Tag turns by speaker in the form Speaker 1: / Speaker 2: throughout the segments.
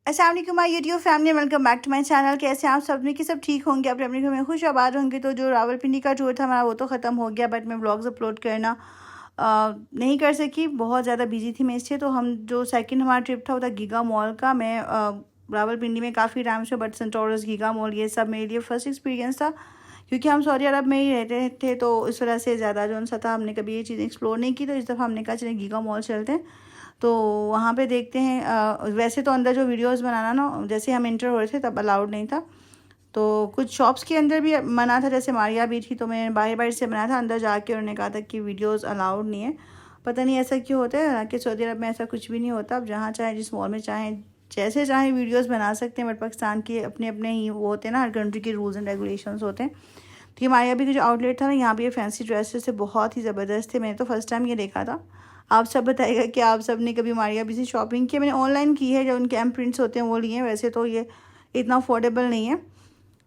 Speaker 1: अस्सलाम वालेकुम my YouTube family, welcome back to my channel. कैसे आप सब में कि सब ठीक होंगे, अपने अपने घर में खुश आबाद होंगे। तो जो रावलपिंडी का टूर था हमारा वो तो ख़त्म हो गया, बट मैं व्लॉग्स अपलोड करना नहीं कर सकी, बहुत ज़्यादा बिजी थी मैं इससे। तो हम जो सेकंड हमारा ट्रिप था वो था गीगा मॉल का। मैं रावलपिंडी में काफ़ी टाइम से, बट सेंटोरस, गीगा मॉल, ये सब मेरे लिए फ़र्स्ट एक्सपीरियंस था, क्योंकि हम सऊदी अरब में ही रहते थे। तो इस वजह से ज़्यादा जो सा था, हमने कभी ये चीज़ें एक्सप्लोर नहीं की। तो इस दफ़ा हमने कहा चलें गीगा मॉल चलते हैं, तो वहाँ पे देखते हैं। वैसे तो अंदर जो वीडियोस बनाना ना, जैसे हम इंटर हो रहे थे तब अलाउड नहीं था। तो कुछ शॉप्स के अंदर भी मना था, जैसे मारिया भी थी, तो मैं बाहर बाहर से बनाया था। अंदर जाके उन्होंने कहा था कि वीडियोस अलाउड नहीं है। पता नहीं ऐसा क्यों होता है, हालांकि सऊदी अरब में ऐसा कुछ भी नहीं होता। आप जहाँ चाहें, जिस मॉल में चाहें, जैसे चाहें वीडियोस बना सकते हैं। बट पाकिस्तान के अपने अपने ही वो होते हैं ना, हर कंट्री के रूल्स एंड रेगुलेशंस होते हैं। तो ये मारिया भी का जो आउटलेट था ना, यहाँ पे ये फैंसी ड्रेसेस थे, बहुत ही ज़बरदस्त थे। मैंने तो फर्स्ट टाइम ये देखा था। आप सब बताइएगा कि आप सब ने कभी मारिया भी से शॉपिंग की? मैंने ऑनलाइन की है, जो उनके एम प्रिंट्स होते हैं वो लिए हैं। वैसे तो ये इतना अफोर्डेबल नहीं है,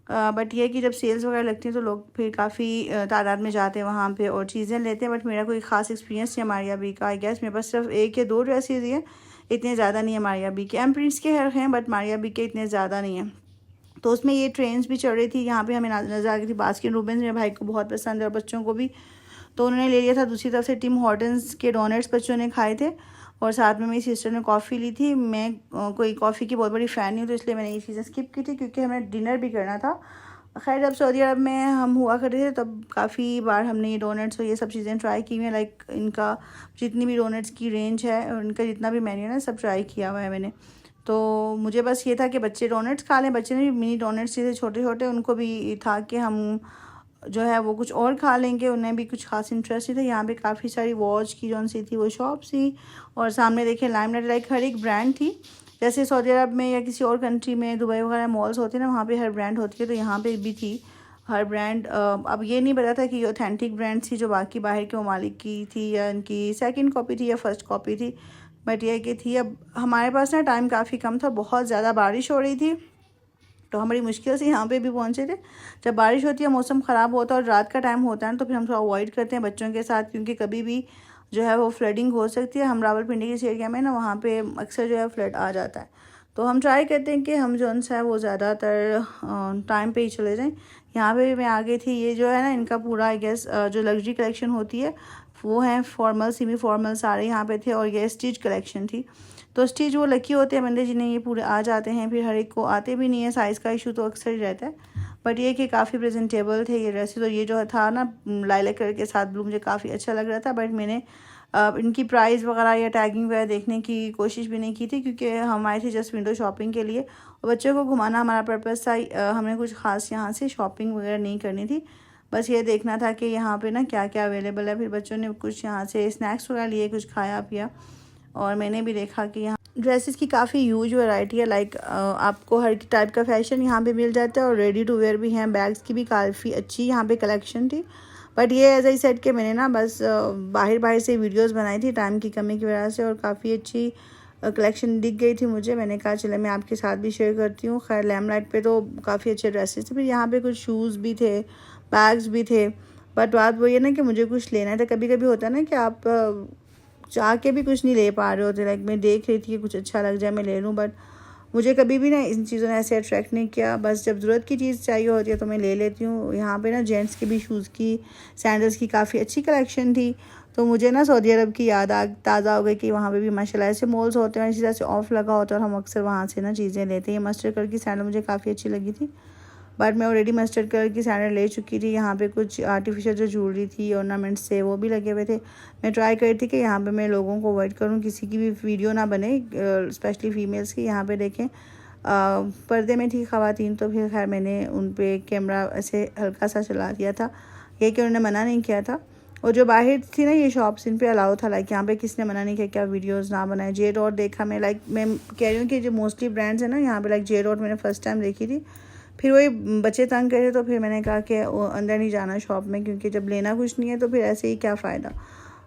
Speaker 1: बट ये कि जब सेल्स वगैरह लगती हैं तो लोग फिर काफ़ी तादाद में जाते हैं वहाँ पे और चीज़ें लेते हैं। बट मेरा कोई ख़ास एक्सपीरियंस नहीं है मारिया बी का। आई गेस मेरे पास सिर्फ एक या दो ड्रेसेज ही हैं, इतने ज़्यादा नहीं है मारिया बी के। एम प्रिंट्स के हर हैं, बट मारिया बी के इतने ज़्यादा नहीं है। तो उसमें ये ट्रेंड्स भी चल रही थी, यहाँ पे हमें नज़र आ गई थी बास्किन रॉबिन्स। मेरे भाई को बहुत पसंद है और बच्चों को भी, तो उन्होंने ले लिया था। दूसरी तरफ से टिम हॉर्टन्स के डोनट्स बच्चों ने खाए थे, और साथ में मेरी सिस्टर ने कॉफ़ी ली थी। मैं कोई कॉफ़ी की बहुत बड़ी फ़ैन नहीं हूँ, तो इसलिए मैंने ये चीज़ें स्किप की थी, क्योंकि हमें डिनर भी करना था। खैर, जब सऊदी अरब में हम हुआ करते थे तब काफ़ी बार हमने ये डोनट्स और ये सब चीज़ें ट्राई की हुई हैं। लाइक इनका जितनी भी डोनट्स की रेंज है और इनका जितना भी मेन्यू है ना, सब ट्राई किया हुआ है मैंने। तो मुझे बस ये था कि बच्चे डोनट्स खा लें। बच्चे ने भी मिनी डोनट्स थे छोटे छोटे, उनको भी था कि हम जो है वो कुछ और खा लेंगे। उन्हें भी कुछ खास इंटरेस्ट नहीं था। यहाँ पे काफ़ी सारी वॉच की जो सी थी वो शॉप थी, और सामने देखें लाइमलाइट, लाइक हर एक ब्रांड थी। जैसे सऊदी अरब में या किसी और कंट्री में, दुबई वगैरह मॉल्स होते हैं ना, वहाँ पे हर ब्रांड होती है, तो यहाँ पे भी थी हर ब्रांड। अब ये नहीं पता था कि ये ऑथेंटिक ब्रांड थी जो बाकी बाहर के ममालिक की थी, या इनकी सेकंड कॉपी थी या फर्स्ट कॉपी थी, बट ये कि थी। अब हमारे पास ना टाइम काफ़ी कम था, बहुत ज़्यादा बारिश हो रही थी, तो हम बड़ी मुश्किल से यहाँ पे भी पहुँचे थे। जब बारिश होती है, मौसम ख़राब होता है और रात का टाइम होता है ना, तो फिर हम थोड़ा अवॉइड करते हैं बच्चों के साथ, क्योंकि कभी भी जो है वो फ्लडिंग हो सकती है। हम रावलपिंडी के इस एरिया में ना, वहाँ पे अक्सर जो है फ्लड आ जाता है। तो हम ट्राई करते हैं कि हम जो सा है वो ज़्यादातर टाइम पे ही चले जाएँ। यहाँ पे भी मैं आ गई थी। ये जो है ना, इनका पूरा आई गेस जो लग्जरी कलेक्शन होती है वो है, फॉर्मल सेमी फॉर्मल सारे यहाँ पे थे, और ये स्टिच कलेक्शन थी। तो स्टिच वो लकी होते हैं बंदे जिन्हें ये पूरे आ जाते हैं, फिर हर एक को आते भी नहीं है। साइज़ का इशू तो अक्सर ही रहता है, बट ये कि काफ़ी प्रेजेंटेबल थे ये ड्रेसेस। तो ये जो था ना, लाइलैक कलर के साथ ब्लू, मुझे काफ़ी अच्छा लग रहा था। बट मैंने इनकी प्राइस वगैरह या टैगिंग वगैरह देखने की कोशिश भी नहीं की थी, क्योंकि हम आए थे जस्ट विंडो शॉपिंग के लिए, और बच्चों को घुमाना हमारा पर्पज़ था। हमने कुछ ख़ास यहाँ से शॉपिंग वगैरह नहीं करनी थी, बस ये देखना था कि यहाँ पे ना क्या क्या अवेलेबल है। फिर बच्चों ने कुछ यहाँ से स्नैक्स वगैरह लिए, कुछ खाया पिया, और मैंने भी देखा कि यहाँ ड्रेसेस की काफ़ी ह्यूज वैरायटी है। लाइक आपको हर टाइप का फैशन यहाँ पे मिल जाता है, और रेडी टू वेयर भी हैं। बैग्स की भी काफ़ी अच्छी यहाँ पे कलेक्शन थी। बट ये एज आई सेड कि मैंने ना बस बाहर बाहर से वीडियोस बनाई थी टाइम की कमी की वजह से, और काफ़ी अच्छी कलेक्शन दिख गई थी मुझे। मैंने कहा चले मैं आपके साथ भी शेयर करती हूँ। खैर, लैमलाइट पे तो काफ़ी अच्छे ड्रेसेस थे। फिर यहाँ पे कुछ शूज़ भी थे, बैग्स भी थे। बट बात वो ये ना कि मुझे कुछ लेना था। कभी कभी होता है ना कि आप चाह के भी कुछ नहीं ले पा रहे होते। लाइक मैं देख रही थी कि कुछ अच्छा लग जाए मैं ले लूँ, बट मुझे कभी भी ना इन चीज़ों ने ऐसे अट्रैक्ट नहीं किया। बस जब ज़रूरत की चीज़ चाहिए होती है तो मैं ले लेती हूँ। यहाँ पे ना जेंट्स के भी शूज़ की, सैंडल्स की काफ़ी अच्छी कलेक्शन थी। तो मुझे ना सऊदी अरब की याद ताज़ा हो गई कि वहाँ पे भी माशाल्लाह ऐसे मॉल्स होते हैं, इसी तरह से ऑफ लगा होता है, और हम अक्सर वहाँ से ना चीज़ें लेते हैं। मस्टर्ड कलर की सैंडल मुझे काफ़ी अच्छी लगी थी, बट मैं ऑलरेडी मस्टर्ड कलर की सैंडल ले चुकी थी। यहाँ पे कुछ आर्टिफिशियल जो ज्वेलरी थी, ऑर्नामेंट्स से, वो भी लगे हुए थे। मैं ट्राई करी थी कि यहाँ पे मैं लोगों को अवॉइड करूँ, किसी की भी वीडियो ना बने, स्पेशली फ़ीमेल्स की। यहाँ पे देखें पर्दे में थी ख़वातीन, तो फिर खैर मैंने उन पर कैमरा ऐसे हल्का सा चला दिया था, ये कि उन्होंने मना नहीं किया था। और जो बाहर थी ना ये शॉप्स, इन पे अलाउ था। लाइक यहाँ पे किसने मना नहीं किया कि आप वीडियोज़ ना बनाए। जे डॉट देखा मैं, लाइक मैं कह रही हूँ कि जो मोस्टली ब्रांड्स हैं ना यहाँ पे, लाइक जे डॉट मैंने फ़र्स्ट टाइम देखी थी। फिर वही बच्चे तंग करे, तो फिर मैंने कहा कि अंदर नहीं जाना शॉप में, क्योंकि जब लेना कुछ नहीं है तो फिर ऐसे ही क्या फ़ायदा।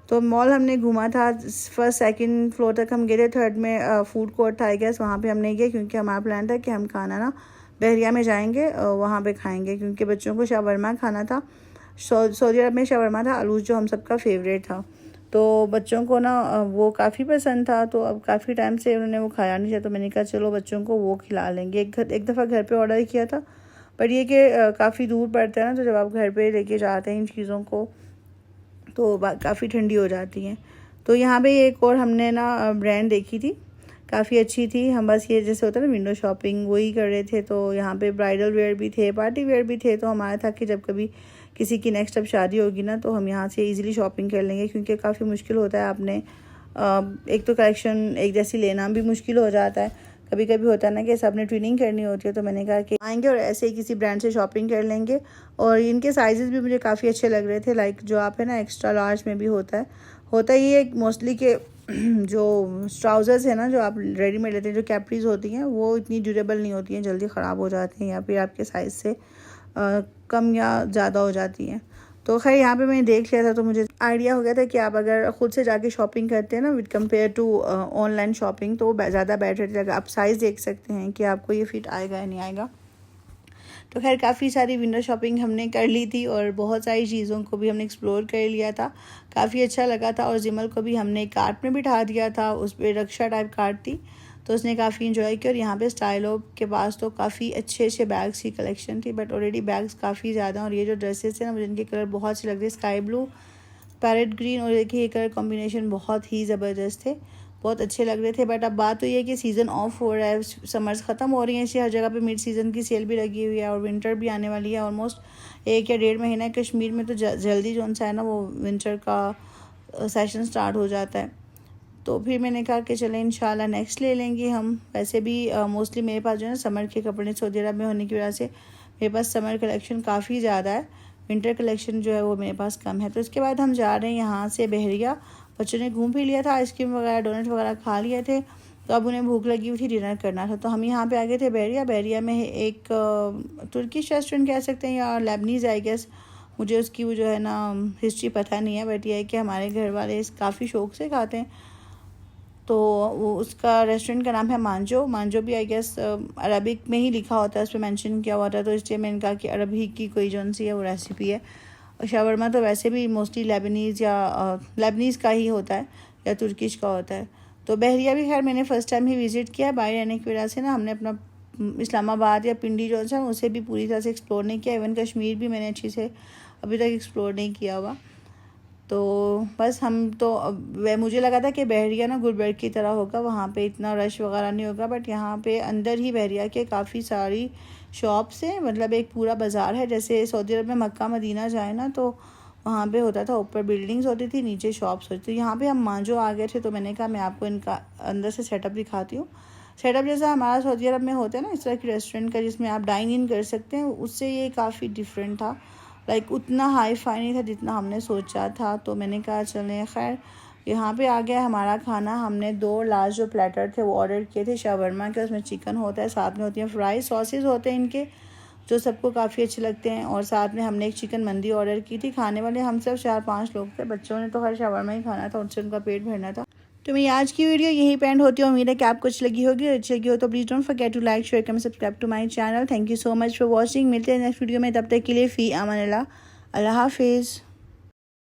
Speaker 1: तो मॉल हमने घूमा था, फर्स्ट सेकंड फ्लोर तक हम गए थे। थर्ड में फूड कोर्ट था आई गेस, वहाँ पे हम नहीं गए, क्योंकि हमारा प्लान था कि हम खाना ना बहरिया में जाएंगे, वहाँ पे खाएंगे, क्योंकि बच्चों को शावरमा खाना था। सऊदी अरब में शावरमा था, आलूज जो हम सबका फेवरेट था। तो बच्चों को ना वो काफ़ी पसंद था। तो अब काफ़ी टाइम से उन्होंने वो खाया नहीं था, तो मैंने कहा चलो बच्चों को वो खिला लेंगे। एक दफ़ा घर पे ऑर्डर किया था, पर ये कि काफ़ी दूर पड़ता है ना, तो जब आप घर पे लेके जाते हैं इन चीज़ों को तो काफ़ी ठंडी हो जाती हैं। तो यहाँ पे एक और हमने ना ब्रांड देखी थी, काफ़ी अच्छी थी। हम बस ये जैसे होता है ना विंडो शॉपिंग, वही कर रहे थे। तो यहाँ पे ब्राइडल वेयर भी थे, पार्टी वेयर भी थे। तो हमारा था कि जब कभी किसी की नेक्स्ट अब शादी होगी ना, तो हम यहाँ से इजीली शॉपिंग कर लेंगे, क्योंकि काफ़ी मुश्किल होता है आपने एक तो कलेक्शन एक जैसी लेना भी मुश्किल हो जाता है। कभी कभी होता है ना कि सबने ट्विनिंग करनी होती है। तो मैंने कहा कि आएंगे और ऐसे ही किसी ब्रांड से शॉपिंग कर लेंगे। और इनके साइजेस भी मुझे काफ़ी अच्छे लग रहे थे। लाइक जो आप है ना एक्स्ट्रा लार्ज में भी होता ही है मोस्टली के जो ट्राउज़र्स है ना, जो आप रेडीमेड लेते हैं, जो कैप्रीज होती हैं, वो इतनी ड्यूरेबल नहीं होती हैं, जल्दी ख़राब हो जाती हैं या फिर आपके साइज़ से कम या ज़्यादा हो जाती हैं। तो खैर यहाँ पे मैंने देख लिया था, तो मुझे आइडिया हो गया था कि आप अगर ख़ुद से जाके शॉपिंग करते हैं ना with compare to online shopping, तो ज़्यादा बेटर रहेगा। आप साइज़ देख सकते हैं कि आपको ये फिट आएगा या नहीं आएगा। तो खैर काफ़ी सारी विंडो शॉपिंग हमने कर ली थी और बहुत सारी चीज़ों को भी हमने एक्सप्लोर कर लिया था। काफ़ी अच्छा लगा था। और जिमल को भी हमने कार्ट में बिठा दिया था, उस पर रक्षा टाइप कार्ट थी, तो उसने काफ़ी इन्जॉय किया। और यहाँ पे स्टाइलो के पास तो काफ़ी अच्छे अच्छे बैग्स की कलेक्शन थी, बट ऑलरेडी बैग्स काफ़ी ज़्यादा। और ये जो ड्रेसेस थे ना, मुझे इनके कलर बहुत अच्छे लग रहे, स्काई ब्लू, पैरेट ग्रीन, और देखिए ये कलर कॉम्बिनेशन बहुत ही ज़बरदस्त थे, बहुत अच्छे लग रहे थे। बट अब बात तो ये है कि सीज़न ऑफ हो रहा है, समर्स ख़त्म हो रही हैं, इसलिए हर जगह पे मिड सीज़न की सेल भी लगी हुई है और विंटर भी आने वाली है। ऑलमोस्ट 1 या 1.5 महीना कश्मीर में तो जल्दी जो सा है ना वो विंटर का सेशन स्टार्ट हो जाता है। तो फिर मैंने कहा कि चलें इंशाल्लाह नेक्स्ट ले लेंगे हम। वैसे भी मोस्टली मेरे पास जो है ना समर के कपड़े सऊदी अरब में होने की वजह से मेरे पास समर कलेक्शन काफ़ी ज़्यादा है, विंटर कलेक्शन जो है वो मेरे पास कम है। तो इसके बाद हम जा रहे हैं यहाँ से बहरिया। बच्चों ने घूम फिर लिया था, आइसक्रीम वगैरह डोनट वगैरह खा लिए थे, तो अब उन्हें भूख लगी हुई थी, डिनर करना था। तो हम यहाँ पे आ गए थे बहरिया में एक तुर्किश रेस्टोरेंट कह सकते हैं या लेबनीज़ आई गेस, मुझे उसकी वो जो है ना हिस्ट्री पता नहीं है, बट ये है कि हमारे घर वाले काफ़ी शौक से खाते हैं। तो वो उसका रेस्टोरेंट का नाम है मांजो भी आई गेस अरबिक में ही लिखा होता है, उस पर मैंशन किया हुआ था, तो इसलिए मैंने कहा कि अरबी की कोई जौन सी है वो रेसिपी है। और शावरमा तो वैसे भी मोस्टली लेबनीज़ का ही होता है या तुर्किश का होता है। तो बहरिया भी खैर मैंने फ़र्स्ट टाइम ही विज़िट किया, बाहर रहने की वजह से ना हमने अपना इस्लामाबाद या पिंडी जो है उसे भी पूरी तरह से एक्सप्लोर नहीं किया। इवन कश्मीर भी मैंने अच्छी से अभी तक एक्सप्लोर नहीं किया हुआ। तो बस हम तो मुझे लगा था कि बहरिया ना गुलबर्ग की तरह होगा, वहाँ पे इतना रश वगैरह नहीं होगा, बट यहाँ पे अंदर ही बहरिया के काफ़ी सारी शॉप्स हैं, मतलब एक पूरा बाज़ार है। जैसे सऊदी अरब में मक्का मदीना जाए ना, तो वहाँ पे होता था ऊपर बिल्डिंग्स होती थी, नीचे शॉप्स होती थी। यहाँ पे हम मांजो आ गए थे, तो मैंने कहा मैं आपको इनका अंदर से सेटअप दिखाती हूँ। सेटअप जैसा हमारा सऊदी अरब में होता है ना इस तरह की रेस्टोरेंट का, जिसमें आप डाइन इन कर सकते हैं, उससे ये काफ़ी डिफरेंट था। लाइक उतना हाई फाई नहीं था जितना हमने सोचा था। तो मैंने कहा चलें, खैर यहाँ पे आ गया हमारा खाना। हमने 2 लार्ज जो प्लेटर थे वो ऑर्डर किए थे शावरमा के, उसमें चिकन होता है, साथ में होती हैं फ्राई सॉसेज होते हैं इनके, जो सबको काफ़ी अच्छे लगते हैं। और साथ में हमने एक चिकन मंदी ऑर्डर की थी। खाने वाले हम सब 4-5 लोग थे, बच्चों ने तो हर शावरमा ही खाना था, उनसे उनका पेट भरना था। तो मेरी आज की वीडियो यही पे एंड होती है। उम्मीद है कि आपको अच्छी लगी होगी। अच्छी लगी हो तो please don't forget to like, share, comment, subscribe to my channel. Thank you so much for watching. मिलते हैं नेक्स्ट वीडियो में, तब तक के लिए फ़ी अमान अल्लाह हाफिज़।